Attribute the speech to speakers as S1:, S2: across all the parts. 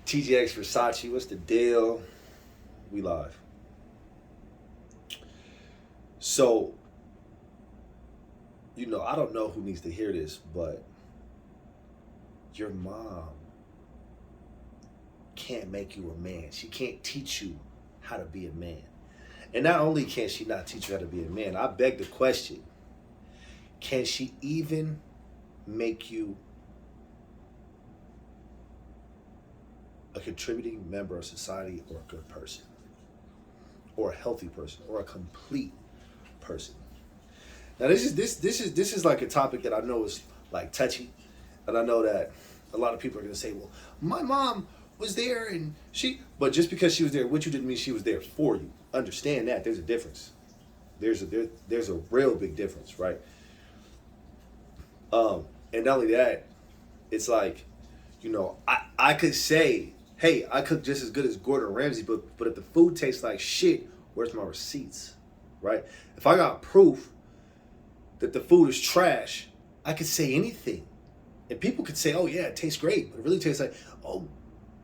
S1: TJX Versace, what's the deal? We live. So, I don't know who needs to hear this, but your mom can't make you a man. She can't teach you how to be a man. And not only can she not teach you how to be a man, I beg the question, can she even make you a contributing member of society, or a good person, or a healthy person, or a complete person? Now this is like a topic that I know is like touchy, and I know that a lot of people are gonna say, well, my mom was there and but just because she was there with you didn't mean she was there for you. Understand that there's a difference. There's a real big difference, right? And not only that, it's like, I could say, hey, I cook just as good as Gordon Ramsay, but if the food tastes like shit, where's my receipts, right? If I got proof that the food is trash, I could say anything. And people could say, oh yeah, it tastes great, but it really tastes like, oh,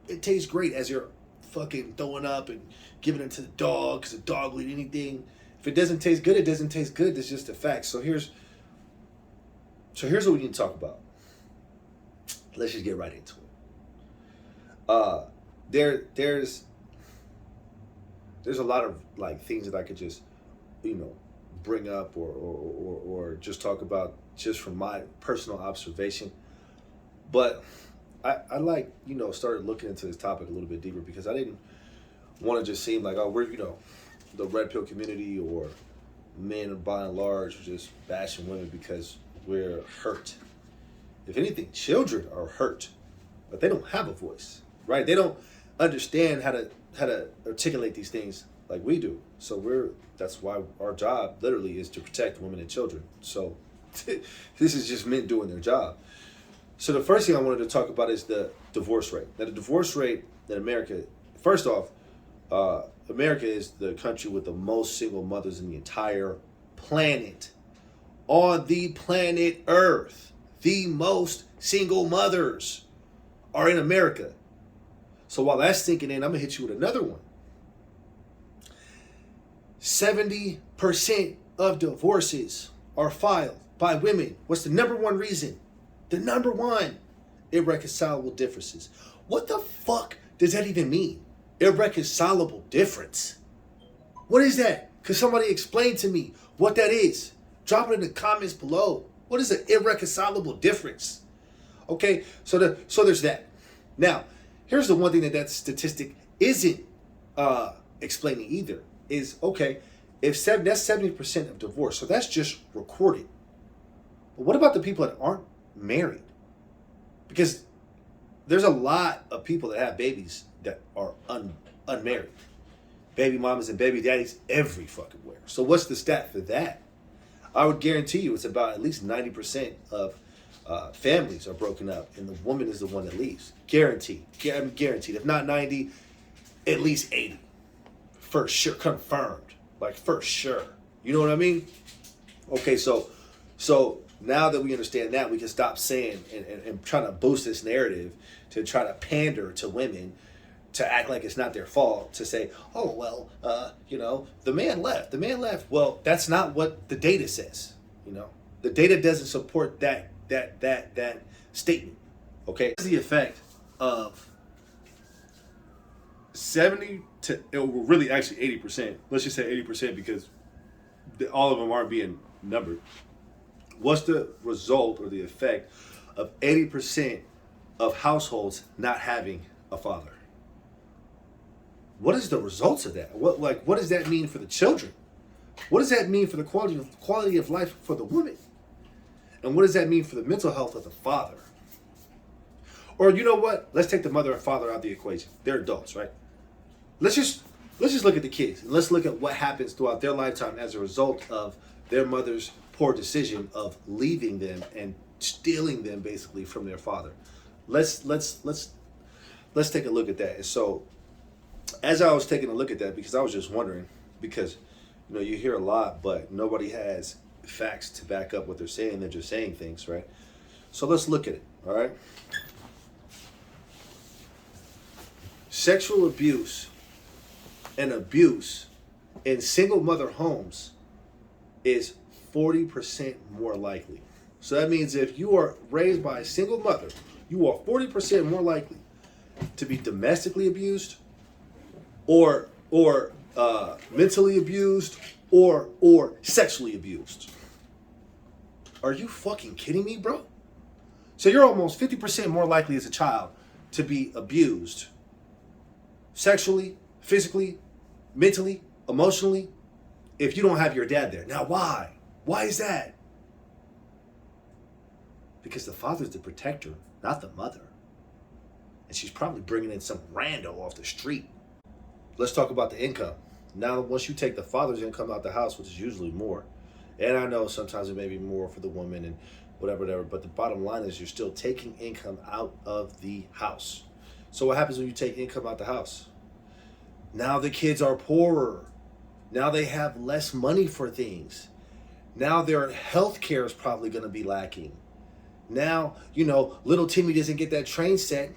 S1: it tastes great, as you're fucking throwing up and giving it to the dog because the dog will eat anything. If it doesn't taste good, it doesn't taste good. That's just a fact. So here's what we need to talk about. Let's just get right into it. There's a lot of like things that I could just, bring up or just talk about just from my personal observation. But I like, started looking into this topic a little bit deeper because I didn't want to just seem like, oh, we're, the red pill community or men by and large are just bashing women because we're hurt. If anything, children are hurt, but they don't have a voice, right? They don't understand how to articulate these things like we do. So that's why our job literally is to protect women and children. So this is just men doing their job. So the first thing I wanted to talk about is the divorce rate. Now the divorce rate in America, first off, America is the country with the most single mothers in the entire planet. On the planet Earth, the most single mothers are in America. So while that's sinking in, I'm gonna hit you with another one. 70% of divorces are filed by women. What's the number one reason? The number one, irreconcilable differences. What the fuck does that even mean? Irreconcilable difference. What is that? Could somebody explain to me what that is? Drop it in the comments below. What is an irreconcilable difference? Okay, so there's that. Now, here's the one thing that statistic isn't explaining either. Is, okay, if that's 70% of divorce, so that's just recorded. But what about the people that aren't married? Because there's a lot of people that have babies that are unmarried. Baby mamas and baby daddies every fucking where. So what's the stat for that? I would guarantee you it's about at least 90% of families are broken up, and the woman is the one that leaves. Guaranteed. I'm guaranteed. If not 90, at least 80. For sure. Confirmed. Like, for sure. You know what I mean? Okay, so now that we understand that, we can stop saying and trying to boost this narrative to try to pander to women to act like it's not their fault, to say, oh, well, the man left. Well, that's not what the data says. The data doesn't support that statement. Okay? What's the effect of 70 to, really actually 80%, let's just say 80% because all of them aren't being numbered. What's the result or the effect of 80% of households not having a father? What is the results of that? What does that mean for the children? What does that mean for the quality of life for the woman? And what does that mean for the mental health of the father? Or you know what? Let's take the mother and father out of the equation. They're adults, right? Let's just look at the kids. And let's look at what happens throughout their lifetime as a result of their mother's poor decision of leaving them and stealing them basically from their father. Let's take a look at that. And so as I was taking a look at that, because I was just wondering, because you hear a lot, but nobody has facts to back up what they're saying. They're just saying things, right? So let's look at it, all right? sexual abuse and abuse in single mother homes is 40% more likely. So that means if you are raised by a single mother, you are 40% more likely to be domestically abused or mentally abused or sexually abused. Are you fucking kidding me, bro? So you're almost 50% more likely as a child to be abused sexually, physically, mentally, emotionally, if you don't have your dad there. Now, why? Why is that? Because the father's the protector, not the mother. And she's probably bringing in some rando off the street. Let's talk about the income. Now, once you take the father's income out the house, which is usually more, and I know sometimes it may be more for the woman and whatever, but the bottom line is you're still taking income out of the house. So what happens when you take income out the house? Now the kids are poorer. Now they have less money for things. Now their health care is probably going to be lacking. Now, little Timmy doesn't get that train set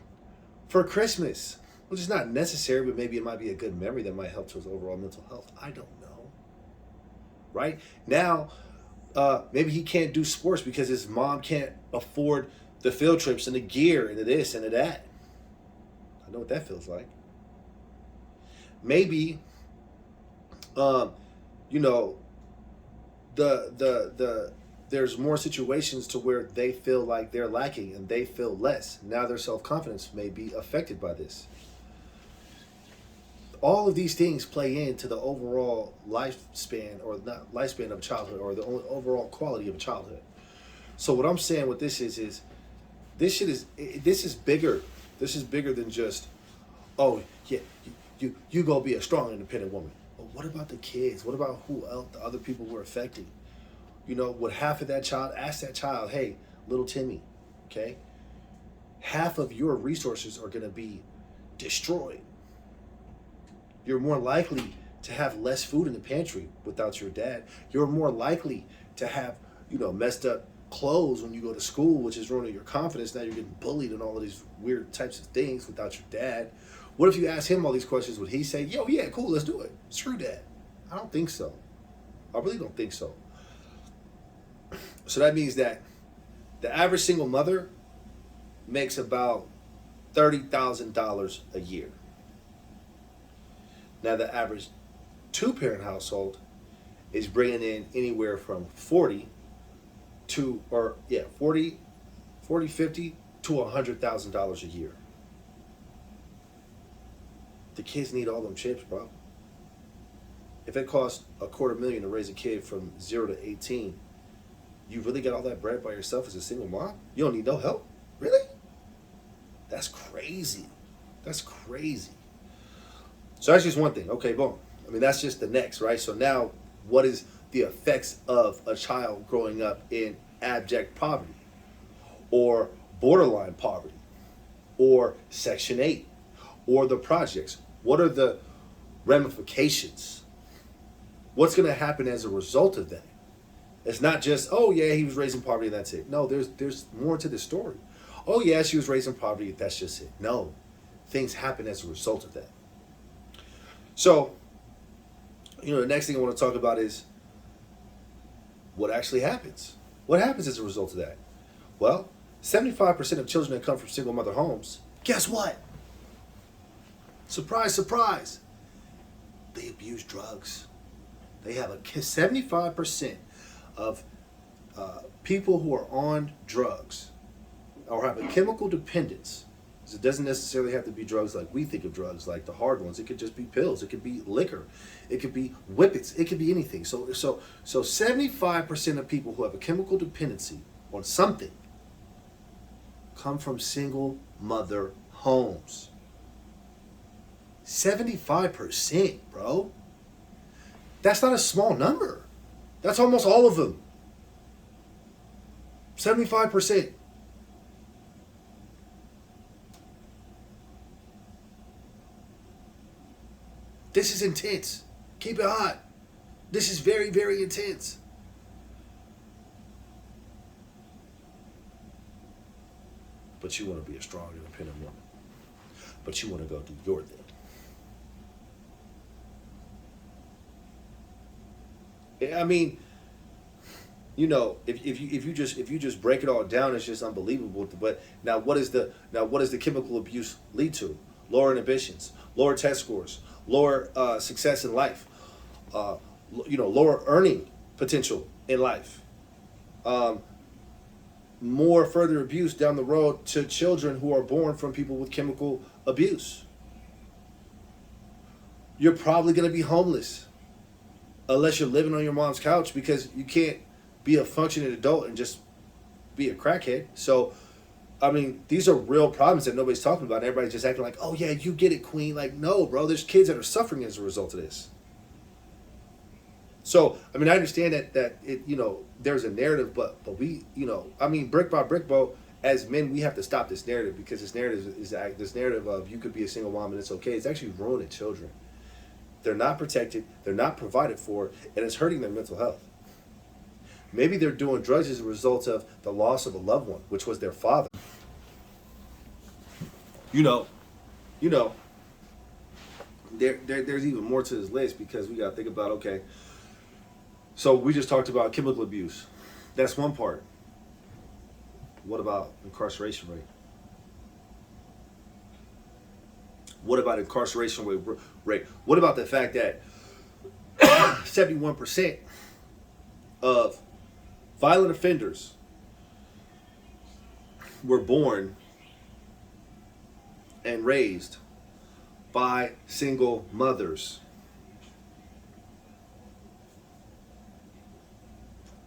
S1: for Christmas, which is not necessary, but maybe it might be a good memory that might help to his overall mental health. I don't know. Right? Now, maybe he can't do sports because his mom can't afford the field trips and the gear and the this and the that. I know what that feels like. Maybe, there's more situations to where they feel like they're lacking and they feel less. Now their self-confidence may be affected by this. All of these things play into the overall lifespan, or not lifespan of childhood, or the overall quality of a childhood. So what I'm saying with this is this is bigger. This is bigger than just, oh yeah, you go be a strong, independent woman. But what about the kids? What about who else, the other people we're affecting? With half of that child, ask that child, hey, little Timmy, okay? Half of your resources are going to be destroyed. You're more likely to have less food in the pantry without your dad. You're more likely to have, messed up clothes when you go to school, which is ruining your confidence. Now you're getting bullied and all of these weird types of things without your dad. What if you ask him all these questions? Would he say, yo, yeah, cool, let's do it? Screw dad. I don't think so. I really don't think so. So that means that the average single mother makes about $30,000 a year. Now the average two-parent household is bringing in anywhere from 50 to $100,000 a year. The kids need all them chips, bro. If it costs $250,000 to raise a kid from 0 to 18, you really got all that bread by yourself as a single mom? You don't need no help? Really? That's crazy. That's crazy. So that's just one thing. Okay, boom. That's just the next, right? So now, what is the effects of a child growing up in abject poverty or borderline poverty or Section 8 or the projects? What are the ramifications? What's going to happen as a result of that? It's not just, oh yeah, he was raised in poverty and that's it. No, there's more to the story. Oh yeah, she was raised in poverty, that's just it. No, things happen as a result of that. So, the next thing I want to talk about is what actually happens. What happens as a result of that? Well, 75% of children that come from single mother homes, guess what? Surprise, surprise. They abuse drugs. They have 75% of people who are on drugs or have a chemical dependence. It doesn't necessarily have to be drugs like we think of drugs, like the hard ones. It could just be pills. It could be liquor. It could be whippets. It could be anything. So 75% of people who have a chemical dependency on something come from single mother homes. 75%, bro. That's not a small number. That's almost all of them. 75%. This is intense. Keep it hot. This is very, very intense. But you want to be a strong, independent woman. but you want to go do your thing. I mean, you know, if you just break it all down, it's just unbelievable. But what does the chemical abuse lead to? Lower inhibitions, lower test scores, lower success in life, lower earning potential in life, more further abuse down the road to children who are born from people with chemical abuse. You're probably going to be homeless unless you're living on your mom's couch, because you can't be a functioning adult and just be a crackhead. So, I mean, these are real problems that nobody's talking about. Everybody's just acting like, oh yeah, you get it, queen. Like, no, bro, there's kids that are suffering as a result of this. So, I mean, I understand that it, there's a narrative, but we, I mean, brick by brick, bro, as men, we have to stop this narrative, because this narrative of you could be a single mom and it's okay. It's actually ruining children. They're not protected, they're not provided for, and it's hurting their mental health. Maybe they're doing drugs as a result of the loss of a loved one, which was their father. There's even more to this list, because we got to think about, okay, so we just talked about chemical abuse. That's one part. What about incarceration rate? What about incarceration rate? What about the fact that 71% of violent offenders were born and raised by single mothers?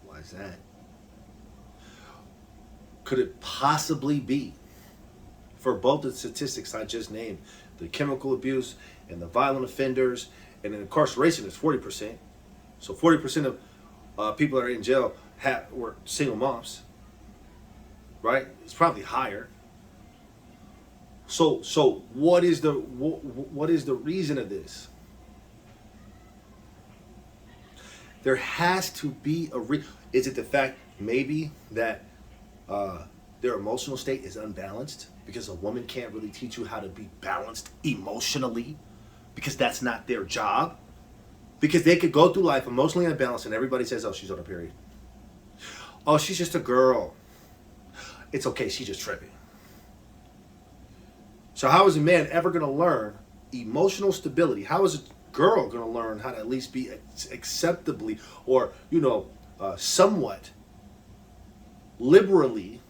S1: Why is that? Could it possibly be, for both the statistics I just named, the chemical abuse and the violent offenders, and incarceration is 40%. So 40% of people that are in jail were single moms, right? It's probably higher. So what is the reason of this? There has to be is it the fact maybe that their emotional state is unbalanced, because a woman can't really teach you how to be balanced emotionally, because that's not their job? Because they could go through life emotionally unbalanced and everybody says, oh, she's on her period. Oh, she's just a girl. It's okay, she's just tripping. So how is a man ever going to learn emotional stability? How is a girl going to learn how to at least be acceptably, or, somewhat liberally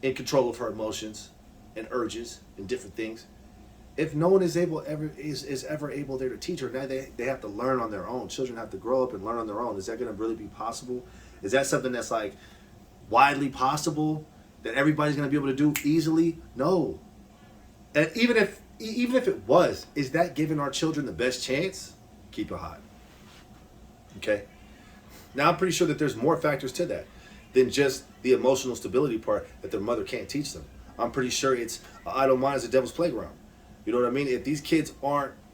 S1: in control of her emotions and urges and different things, if no one is ever able there to teach her? Now they have to learn on their own. Children have to grow up and learn on their own. Is that going to really be possible? Is that something that's like widely possible, that everybody's going to be able to do easily? No. And even if it was, is that giving our children the best chance? Keep it hot. Okay? Now I'm pretty sure that there's more factors to that than just the emotional stability part that their mother can't teach them. I'm pretty sure it's idle mind is the devil's playground. You know what I mean? If these kids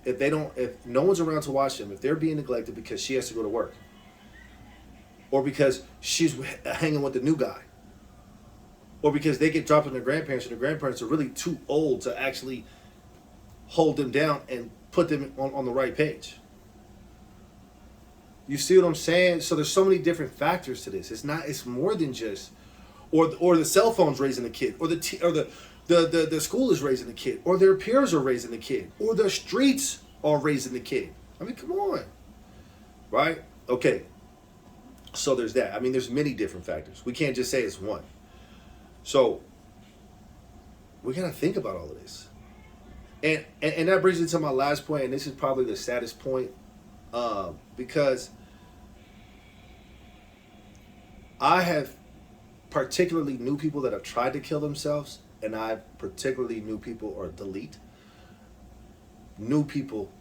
S1: if no one's around to watch them, if they're being neglected because she has to go to work, or because she's hanging with the new guy, or because they get dropped on their grandparents and their grandparents are really too old to actually hold them down and put them on the right page. You see what I'm saying? So there's so many different factors to this. It's more than just, or the cell phone's raising the kid, or the school is raising the kid, or their peers are raising the kid, or the streets are raising the kid. I mean, come on. Right? Okay. So there's that. I mean, there's many different factors. We can't just say it's one. So we got to think about all of this. And that brings me to my last point, and this is probably the saddest point, because I have particularly knew people that have tried to kill themselves, and I particularly knew people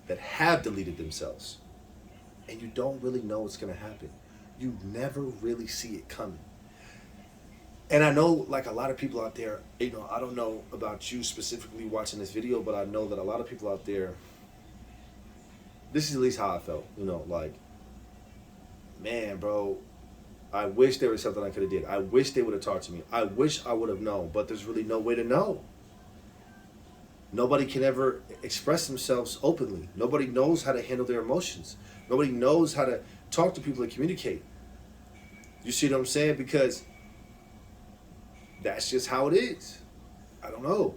S1: that have deleted themselves, and you don't really know what's going to happen. You never really see it coming. And I know, like, a lot of people out there, I don't know about you specifically watching this video, but I know that a lot of people out there, this is at least how I felt, like, man, bro, I wish there was something I could have did. I wish they would have talked to me. I wish I would have known, but there's really no way to know. Nobody can ever express themselves openly. Nobody knows how to handle their emotions. Nobody knows how to talk to people and communicate. You see what I'm saying? Because that's just how it is. I don't know.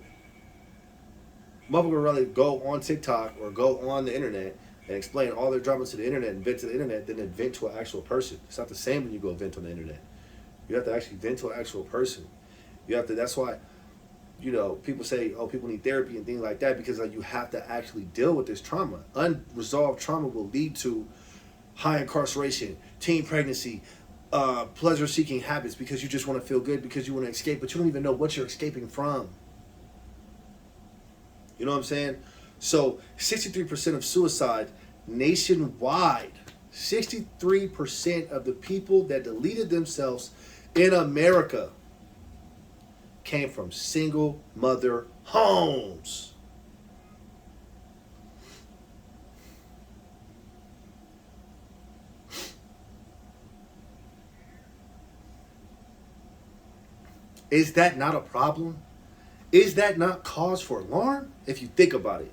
S1: Motherfucker would rather go on TikTok or go on the internet and explain all their drama to the internet and vent to the internet than vent to an actual person. It's not the same when you go vent on the internet. You have to actually vent to an actual person. You have to. That's why, people say, oh, people need therapy and things like that, because you have to actually deal with this trauma. Unresolved trauma will lead to high incarceration, teen pregnancy, pleasure-seeking habits, because you just want to feel good, because you want to escape, but you don't even know what you're escaping from. You know what I'm saying? So 63% of suicide nationwide, 63% of the people that deleted themselves in America came from single mother homes. Is that not a problem? Is that not cause for alarm? If you think about it.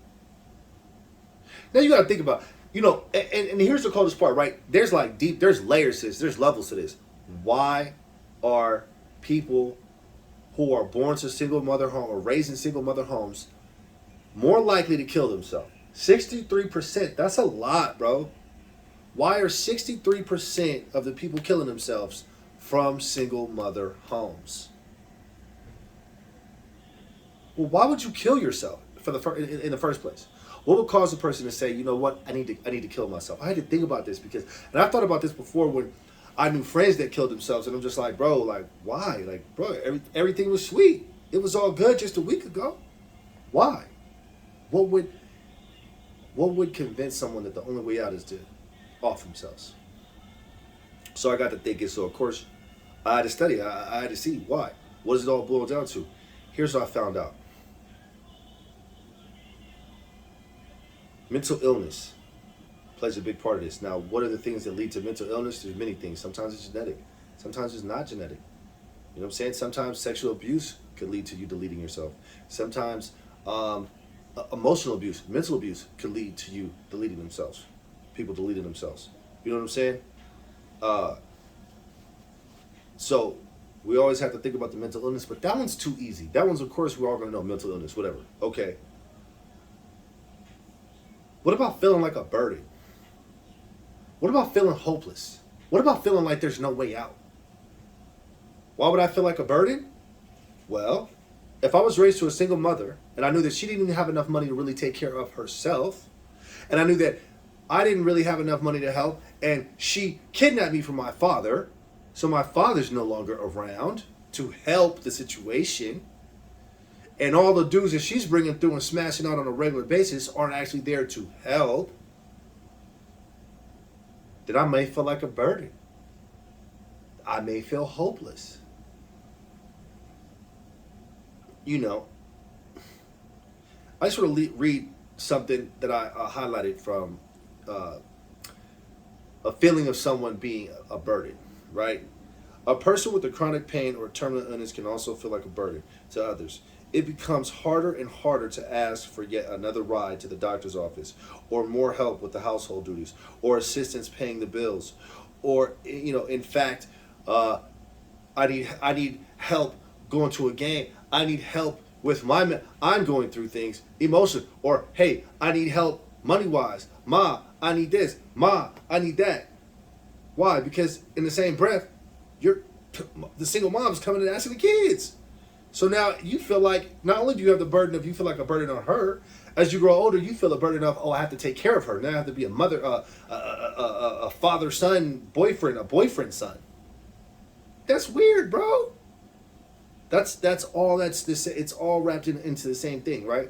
S1: Now you gotta think about, and here's the coldest part, right? There's there's layers to this, there's levels to this. Why are people who are born to single mother home or raised in single mother homes more likely to kill themselves? 63%, that's a lot, bro. Why are 63% of the people killing themselves from single mother homes? Well, why would you kill yourself in the first place? What would cause a person to say, you know what, I need to kill myself? I had to think about this because, and I've thought about this before when I knew friends that killed themselves, and I'm just like, bro, like, why? Like, bro, everything was sweet. It was all good just a week ago. Why? What would convince someone that the only way out is to off themselves? So I got to thinking. So of course, I had to study. I had to see why. What does it all boil down to? Here's what I found out. Mental illness plays a big part of this. Now, what are the things that lead to mental illness? There's many things. Sometimes it's genetic. Sometimes it's not genetic. You know what I'm saying? Sometimes sexual abuse could lead to you deleting yourself. Sometimes emotional abuse, mental abuse could lead to you deleting themselves. People deleting themselves. You know what I'm saying? So we always have to think about the mental illness, but that one's too easy. That one's, of course, we're all going to know mental illness, whatever. Okay. What about feeling like a burden? What about feeling hopeless? What about feeling like there's no way out? Why would I feel like a burden? Well, if I was raised to a single mother and I knew that she didn't even have enough money to really take care of herself, and I knew that I didn't really have enough money to help, and she kidnapped me from my father, so my father's no longer around to help the situation, and all the dudes that she's bringing through and smashing out on a regular basis aren't actually there to help, then I may feel like a burden. I may feel hopeless. I just want to read something that I highlighted from a feeling of someone being a burden, right? A person with a chronic pain or terminal illness can also feel like a burden to others. It becomes harder and harder to ask for yet another ride to the doctor's office, or more help with the household duties, or assistance paying the bills, or in fact, I need help going to a game. I need help with I'm going through things, emotion, or hey, I need help money wise. Ma, I need this. Ma, I need that. Why? Because in the same breath, the single mom's coming and asking the kids. So now you feel like not only do you have the burden of, you feel like a burden on her. As you grow older, you feel a burden of, I have to take care of her. Now I have to be a mother, a father-son boyfriend, a boyfriend-son. That's weird, bro. That's all. It's all wrapped into the same thing, right?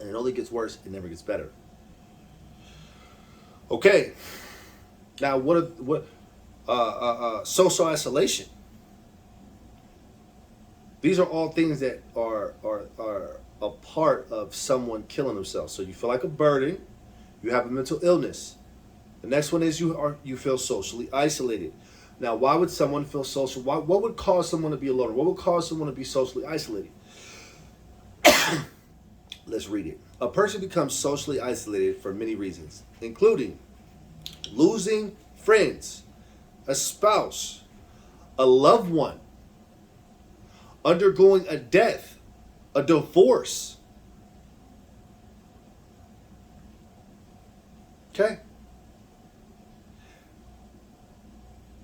S1: And it only gets worse. It never gets better. Okay. Now, social isolation. These are all things that are a part of someone killing themselves. So you feel like a burden. You have a mental illness. The next one is you feel socially isolated. Now, why would someone feel social? What would cause someone to be alone? What would cause someone to be socially isolated? Let's read it. A person becomes socially isolated for many reasons, including losing friends, a spouse, a loved one, undergoing a death, a divorce. Okay?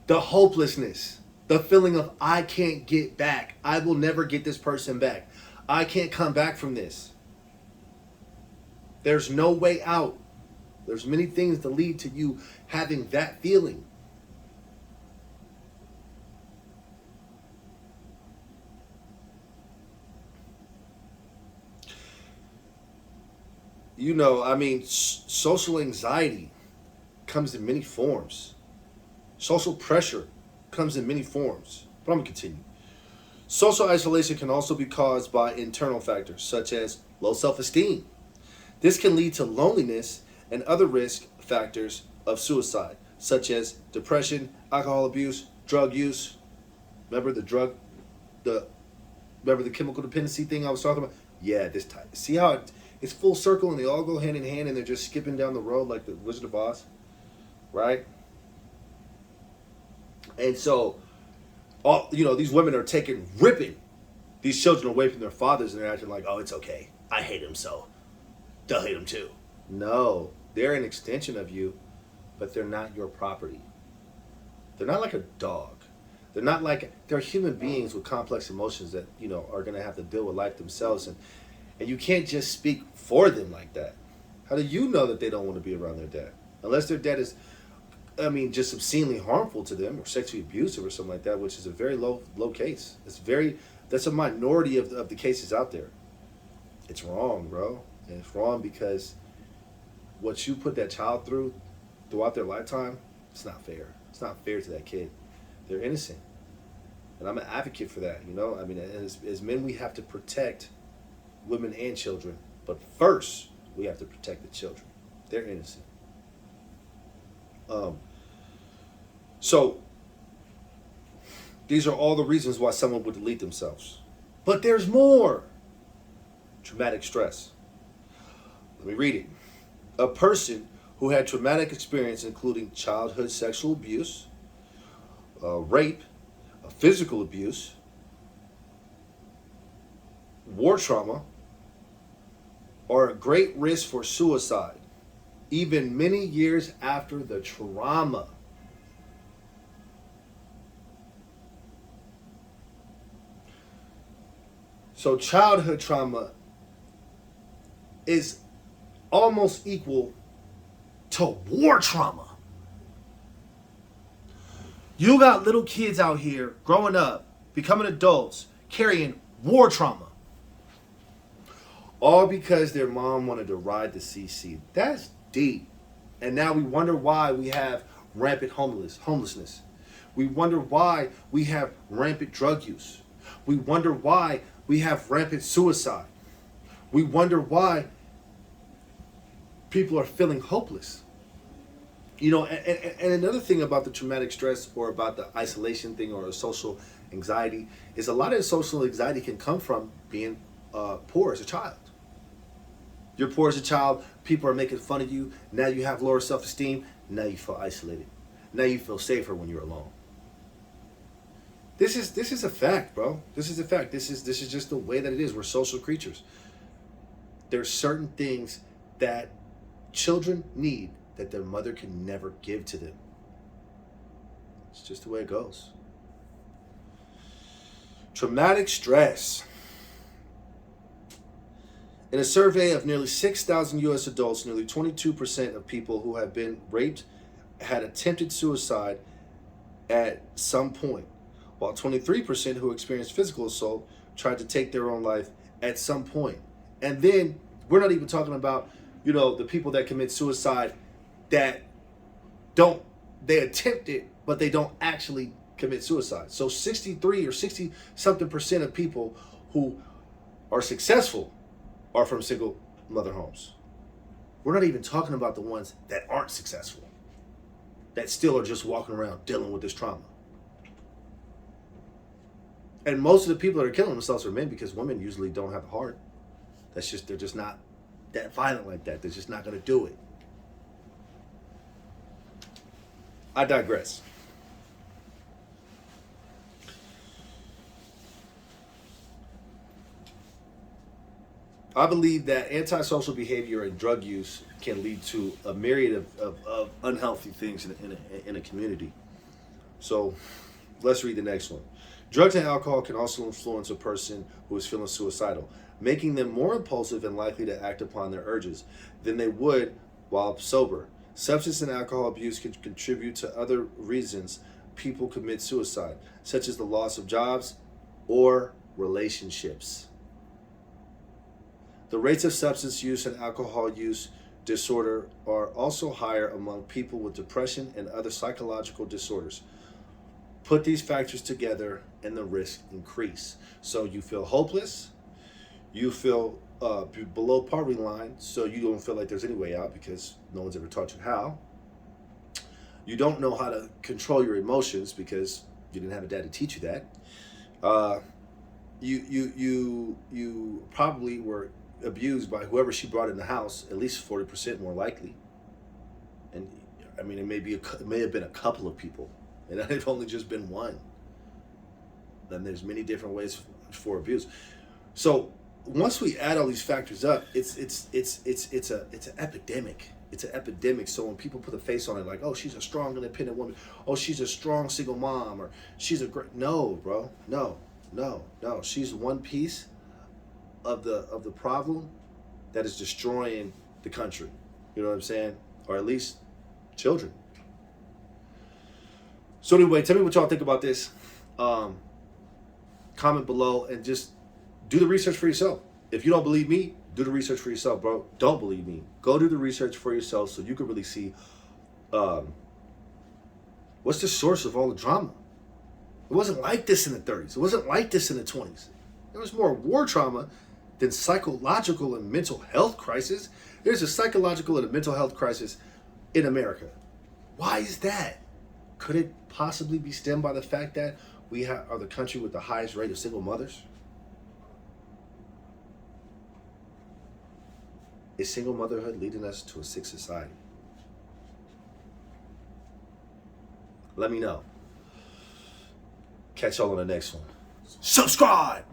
S1: The hopelessness, the feeling of I can't get back. I will never get this person back. I can't come back from this. There's no way out. There's many things that lead to you having that feeling. You know, I mean, social anxiety comes in many forms. Social pressure comes in many forms. But I'm going to continue. Social isolation can also be caused by internal factors, such as low self-esteem. This can lead to loneliness and other risk factors of suicide, such as depression, alcohol abuse, drug use. Remember remember the chemical dependency thing I was talking about? Yeah, this type. See how it's full circle and they all go hand in hand and they're just skipping down the road like the Wizard of Oz, right? And so, these women are ripping these children away from their fathers, and they're acting like, oh, it's okay. I hate him, so they'll hate him too. No, they're an extension of you, but they're not your property. They're not like a dog. They're human beings with complex emotions that, are going to have to deal with life themselves. And you can't just speak for them like that. How do you know that they don't want to be around their dad? Unless their dad is, just obscenely harmful to them or sexually abusive or something like that, which is a very low case. That's a minority of the cases out there. It's wrong, bro. And it's wrong because what you put that child through throughout their lifetime, it's not fair. It's not fair to that kid. They're innocent. And I'm an advocate for that, as men, we have to protect women and children. But first, we have to protect the children. They're innocent. So, these are all the reasons why someone would delete themselves. But there's more. Traumatic stress. Let me read it. A person who had traumatic experience including childhood sexual abuse, rape, physical abuse, war trauma, are at great risk for suicide, even many years after the trauma. So childhood trauma is almost equal to war trauma. You got little kids out here growing up, becoming adults, carrying war trauma. All because their mom wanted to ride the CC. That's deep. And now we wonder why we have rampant homelessness. We wonder why we have rampant drug use. We wonder why we have rampant suicide. We wonder why people are feeling hopeless. And another thing about the traumatic stress or about the isolation thing or social anxiety is a lot of social anxiety can come from being poor as a child. You're poor as a child, people are making fun of you, now you have lower self-esteem, now you feel isolated. Now you feel safer when you're alone. This is a fact, bro. This is a fact. This is just the way that it is. We're social creatures. There's certain things that children need that their mother can never give to them. It's just the way it goes. Traumatic stress. In a survey of nearly 6,000 U.S. adults, nearly 22% of people who have been raped had attempted suicide at some point, while 23% who experienced physical assault tried to take their own life at some point. And then we're not even talking about, the people that commit suicide that they attempt it, but they don't actually commit suicide. So 63 or 60 something percent of people who are successful are from single mother homes. We're not even talking about the ones that aren't successful, that still are just walking around dealing with this trauma. And most of the people that are killing themselves are men because women usually don't have a heart. They're just not that violent like that. They're just not going to do it. I digress. I believe that antisocial behavior and drug use can lead to a myriad of unhealthy things in a community. So let's read the next one. Drugs and alcohol can also influence a person who is feeling suicidal, making them more impulsive and likely to act upon their urges than they would while sober. Substance and alcohol abuse can contribute to other reasons people commit suicide, such as the loss of jobs or relationships. The rates of substance use and alcohol use disorder are also higher among people with depression and other psychological disorders. Put these factors together and the risks increase. So you feel hopeless, you feel below poverty line, so you don't feel like there's any way out because no one's ever taught you how. You don't know how to control your emotions because you didn't have a dad to teach you that. You probably were abused by whoever she brought in the house, at least 40% more likely. And I mean, it may have been a couple of people, and it's only just been one. Then there's many different ways for abuse. So once we add all these factors up, it's an epidemic. It's an epidemic. So when people put a face on it, like, oh, she's a strong, independent woman. Oh, she's a strong single mom, or she's a great. No, bro. No. She's one piece of the problem that is destroying the country. You know what I'm saying? Or at least children. So anyway, tell me what y'all think about this. Comment below and just do the research for yourself. If you don't believe me, do the research for yourself, bro. Don't believe me. Go do the research for yourself so you can really see what's the source of all the drama. It wasn't like this in the 30s. It wasn't like this in the 20s. There was more war trauma than psychological and mental health crisis. There's a psychological and a mental health crisis in America. Why is that? Could it possibly be stemmed by the fact that we are the country with the highest rate of single mothers? Is single motherhood leading us to a sick society? Let me know. Catch y'all on the next one. Subscribe!